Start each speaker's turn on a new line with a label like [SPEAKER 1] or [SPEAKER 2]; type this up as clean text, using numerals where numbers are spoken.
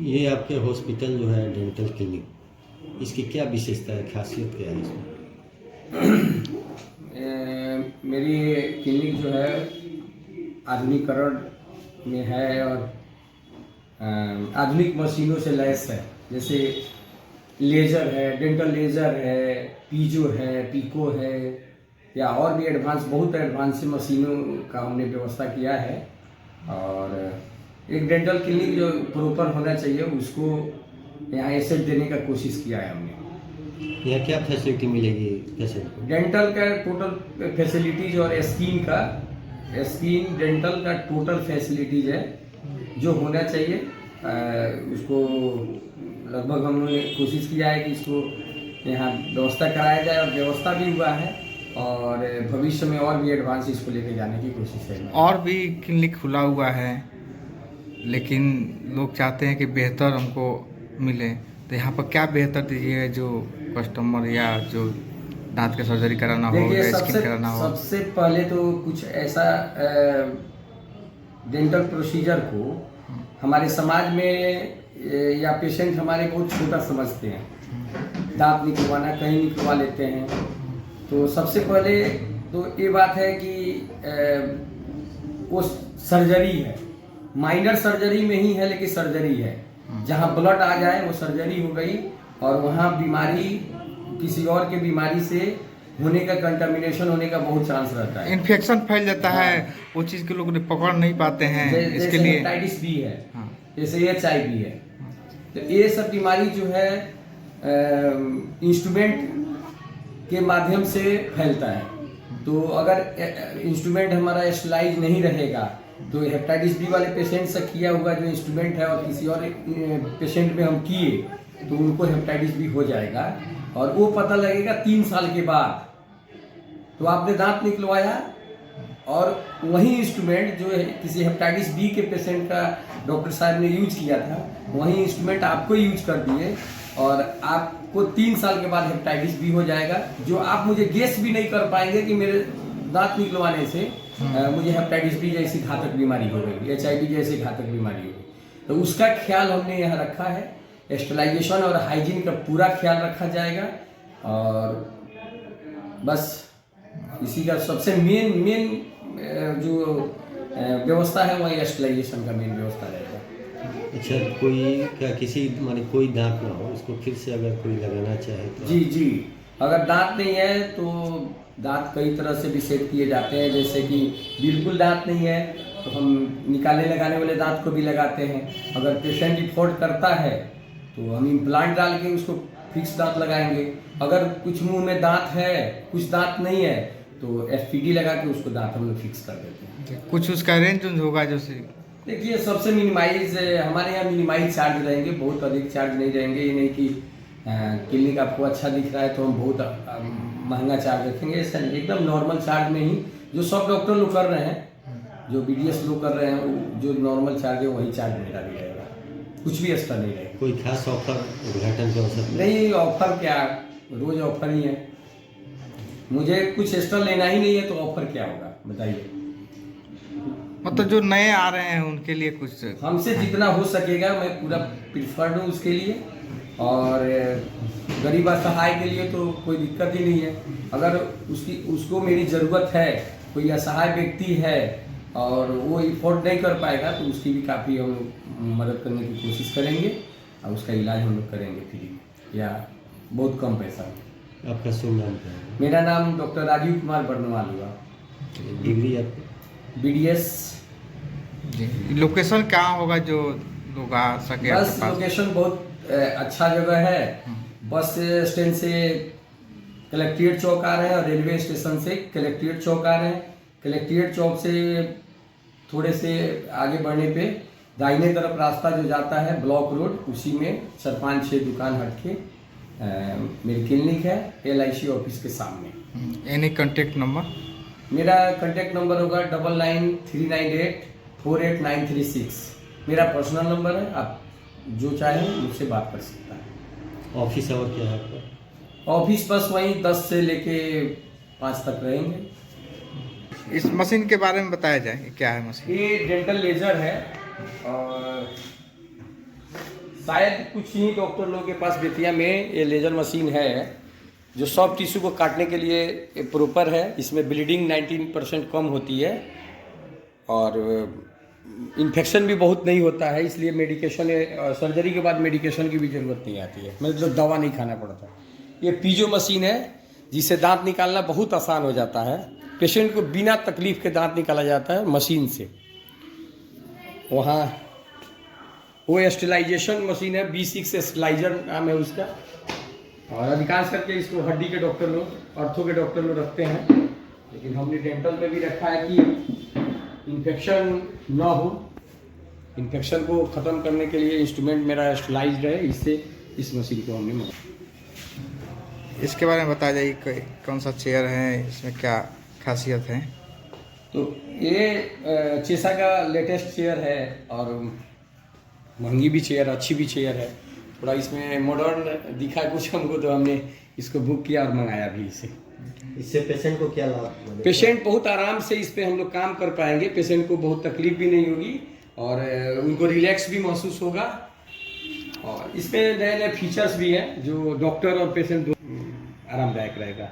[SPEAKER 1] ये आपके हॉस्पिटल जो है डेंटल क्लिनिक, इसकी क्या विशेषता है, खासियत क्या है इसमें?
[SPEAKER 2] मेरी क्लिनिक जो है आधुनिकीकरण में है और आधुनिक मशीनों से लैस है। जैसे लेज़र है, डेंटल लेज़र है, पीजो है, पिको है, या और भी एडवांस, बहुत एडवांस मशीनों का हमने व्यवस्था किया है। और एक डेंटल क्लिनिक जो प्रॉपर होना चाहिए उसको यहाँ एसेट देने का कोशिश किया है हमने।
[SPEAKER 1] यहाँ क्या फैसिलिटी मिलेगी पेशेंट को?
[SPEAKER 2] डेंटल का टोटल फैसिलिटीज और स्किन डेंटल का टोटल फैसिलिटीज है जो होना चाहिए। उसको लगभग हमने कोशिश किया है कि इसको यहाँ व्यवस्था कराया जाए और व्यवस्था भी हुआ है, और भविष्य में और भी एडवांस इसको लेके जाने की कोशिश है।
[SPEAKER 3] और भी क्लिनिक खुला हुआ है, लेकिन लोग चाहते हैं कि बेहतर हमको मिले, तो यहाँ पर क्या बेहतर दीजिएगा जो कस्टमर या जो दांत का सर्जरी कराना हो या स्किन कराना हो?
[SPEAKER 2] सबसे पहले तो कुछ ऐसा डेंटल प्रोसीजर को हमारे समाज में या पेशेंट हमारे बहुत छोटा समझते हैं। दांत निकलवाना कहीं निकलवा लेते हैं। तो सबसे पहले तो ये बात है कि वो सर्जरी है, माइनर सर्जरी में ही है, लेकिन सर्जरी है। जहाँ ब्लड आ जाए वो सर्जरी हो गई, और वहाँ बीमारी किसी और के बीमारी से होने का, कंटामिनेशन होने का बहुत चांस रहता है।
[SPEAKER 3] इन्फेक्शन फैल जाता है, वो चीज़ के लोग पकड़ नहीं पाते हैं। इसके लिए
[SPEAKER 2] हेपेटाइटिस बी है, जैसे HIV है। तो ये सब बीमारी जो है इंस्ट्रूमेंट के माध्यम से फैलता है। तो अगर इंस्ट्रूमेंट हमारा स्टरलाइज नहीं रहेगा तो हेपेटाइटिस बी वाले पेशेंट से किया हुआ जो इंस्ट्रूमेंट है और किसी और पेशेंट में हम किए तो उनको हेपेटाइटिस बी हो जाएगा, और वो पता लगेगा 3 साल के बाद। तो आपने दांत निकलवाया और वही इंस्ट्रूमेंट जो है किसी हेपेटाइटिस बी के पेशेंट का डॉक्टर साहब ने यूज किया था, वही इंस्ट्रूमेंट आपको यूज कर दिए, और आपको 3 साल के बाद हेपेटाइटिस बी हो जाएगा, जो आप मुझे गेस भी नहीं कर पाएंगे कि मेरे दांत निकलवाने से मुझे हेपेटाइटिस बी जैसी घातक बीमारी हो गई, HIV जैसी घातक बीमारी हो गई। तो उसका ख्याल हमने यहाँ रखा है। स्टरलाइजेशन और हाइजीन का पूरा ख्याल रखा जाएगा, और बस इसी का सबसे मेन जो व्यवस्था है वही स्टरलाइजेशन का मेन व्यवस्था रहेगा।
[SPEAKER 1] अच्छा, कोई क्या किसी माने कोई दांत ना हो, उसको फिर से अगर कोई लगाना चाहे तो?
[SPEAKER 2] जी, अगर दांत नहीं है तो दांत कई तरह से भी सेट किए जाते हैं। जैसे कि बिल्कुल दांत नहीं है तो हम निकालने लगाने वाले दांत को भी लगाते हैं। अगर पेशेंट डिफॉल्ट करता है तो हम इम्प्लांट डाल के उसको फिक्स दांत लगाएंगे। अगर कुछ मुंह में दांत है, कुछ दांत नहीं है, तो FPD लगा के उसको दांत हम लोग फिक्स कर देते हैं।
[SPEAKER 3] कुछ उसका रेंज होगा जैसे?
[SPEAKER 2] देखिए, सबसे मिनिमाइज हमारे यहाँ मिनिमाइज चार्ज रहेंगे, बहुत अधिक चार्ज नहीं रहेंगे। ये नहीं कि क्लिनिक आपको अच्छा दिख रहा है तो हम बहुत महंगा चार्ज रखेंगे, ऐसा नहीं। एकदम नॉर्मल चार्ज में ही जो सब डॉक्टर लोग कर रहे हैं, जो BDS लोग कर रहे हैं, जो नॉर्मल चार्ज है वही चार्ज मेरा भी रहेगा, कुछ भी एक्स्ट्रा नहीं रहेगा।
[SPEAKER 1] कोई खास ऑफर उद्घाटन के अवसर पर?
[SPEAKER 2] नहीं, ऑफर क्या, रोज ऑफर ही है। मुझे कुछ एक्स्ट्रा लेना ही नहीं है तो ऑफर क्या होगा बताइए।
[SPEAKER 3] मतलब जो नए आ रहे हैं उनके लिए कुछ
[SPEAKER 2] हमसे जितना हो सकेगा मैं पूरा प्रिफर्ड हूँ उसके लिए, और गरीब असहाय के लिए तो कोई दिक्कत ही नहीं है। अगर उसको मेरी ज़रूरत है, कोई असहाय व्यक्ति है और वो अफोर्ड नहीं कर पाएगा, तो उसकी भी काफ़ी हम लोग मदद करने की कोशिश करेंगे, और उसका इलाज हम लोग करेंगे फ्री या बहुत कम पैसा में।
[SPEAKER 1] आपका शुभ नाम क्या है?
[SPEAKER 2] मेरा नाम डॉक्टर राजीव कुमार बर्नवाल हुआ।
[SPEAKER 1] डिग्री आपकी?
[SPEAKER 2] BDS।
[SPEAKER 3] लोकेशन कहाँ होगा जो लोग आ सके?
[SPEAKER 2] बस लोकेशन बहुत अच्छा जगह है। बस स्टैंड से कलेक्ट्रेट चौक आ रहे हैं, और रेलवे स्टेशन से कलेक्ट्रेट चौक आ रहे हैं। कलेक्ट्रेट चौक से थोड़े से आगे बढ़ने पे दाहिने तरफ रास्ता जो जाता है ब्लॉक रोड, उसी में 4-5-6 दुकान हट के मेरी क्लिनिक है, LIC ऑफिस के सामने।
[SPEAKER 3] Any contact number?
[SPEAKER 2] मेरा कॉन्टेक्ट नंबर होगा 9939848936। मेरा पर्सनल नंबर है, आप जो चाहें मुझसे बात कर सकता है।
[SPEAKER 1] ऑफिस आवर क्या है आपका?
[SPEAKER 2] ऑफिस बस वहीं 10 से लेके 5 तक रहेंगे।
[SPEAKER 3] इस मशीन के बारे में बताया जाए, क्या है मशीन?
[SPEAKER 2] ये डेंटल लेजर है, और शायद कुछ ही डॉक्टर लोगों के पास बेतिया में ये लेजर मशीन है जो सॉफ्ट टिश्यू को काटने के लिए प्रॉपर है। इसमें ब्लीडिंग 19% कम होती है और इन्फेक्शन भी बहुत नहीं होता है, इसलिए मेडिकेशन सर्जरी के बाद मेडिकेशन की भी ज़रूरत नहीं आती है, मतलब दवा नहीं खाना पड़ता। ये पीजो मशीन है जिससे दांत निकालना बहुत आसान हो जाता है। पेशेंट को बिना तकलीफ के दांत निकाला जाता है मशीन से। वहाँ वो स्टेलाइजेशन मशीन है, B6 स्टेलाइजर नाम है उसका, और अधिकांश करके इसको हड्डी के डॉक्टर लोग, ऑर्थो के डॉक्टर लोग रखते हैं, लेकिन हमने डेंटल में भी रखा है कि इन्फेक्शन ना हो। इन्फेक्शन को ख़त्म करने के लिए इंस्ट्रूमेंट मेरा स्टेलाइज्ड है, इससे इस मशीन को हमने मंगाया।
[SPEAKER 3] इसके बारे में बता जाइए, कौन सा चेयर है, इसमें क्या खासियत है?
[SPEAKER 2] तो ये चेसा का लेटेस्ट चेयर है और महंगी भी चेयर, अच्छी भी चेयर है। थोड़ा इसमें मॉडर्न दिखा कुछ हमको, तो हमने इसको बुक किया और मंगाया भी इसे।
[SPEAKER 1] इससे पेशेंट को क्या लाभ?
[SPEAKER 2] पेशेंट बहुत आराम से इस पे हम लोग काम कर पाएंगे, पेशेंट को बहुत तकलीफ भी नहीं होगी और उनको रिलैक्स भी महसूस होगा। और इसमें नए नए फीचर्स भी हैं जो डॉक्टर और पेशेंट आरामदायक रहेगा।